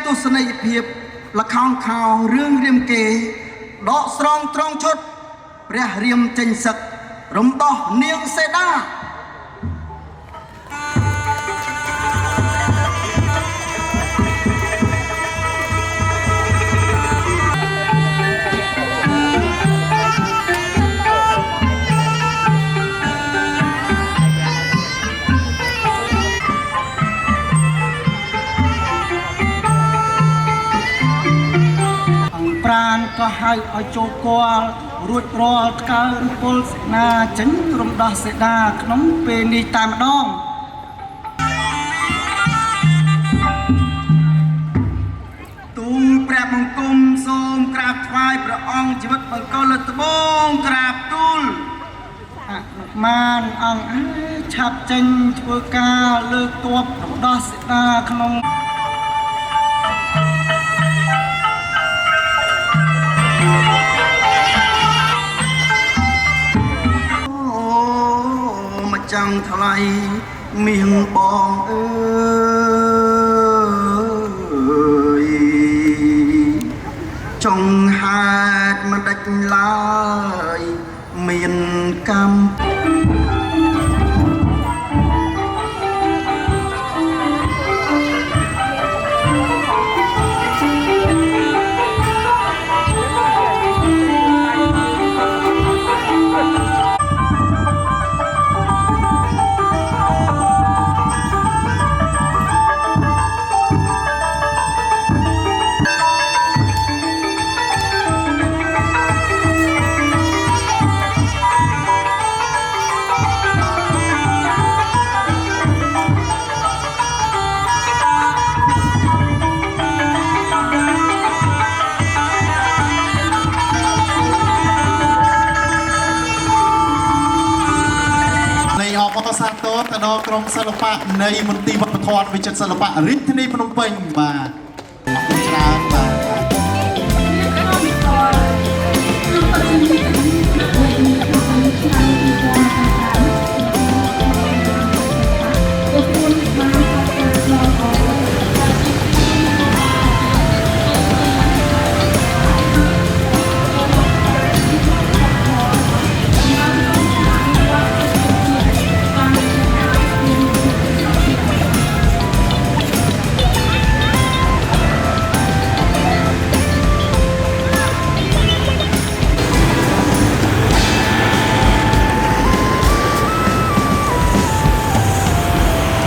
ទស្សនីយភាពល្ខោនខោរឿងរាមកេរ្តិ៍ដកស្រង់ត្រង់ឈុតព្រះរាមចេញសឹករំដោះនាងសេដាប្រានក៏ហៅឲ្យចូលគាល់រួចរាល់កើពលសេនាចេញរំដោះសេដាក្នុងពេលនេះតែម្ដងទូលព្រះបង្គំសូមក្រាបថ្វាយព្រះអង្គជីវិតបង្គោលត្បូងក្រាបទូលអនុមានអង្គអើយឆាប់ចេញធ្វើការលើកទ័ពរំដោះសេដាក្នុងចាំថ្លៃមាងបងអើយចង់ហេតុមិនដាច់ឡើយមានកម្មបតសាទរទៅដល់ក្រុមសិល្បៈនៃមន្ទីរវប្បធម៌វិចិត្រសិល្បៈរាជធានីភ្នំពេញបាទអរគុណច្រើន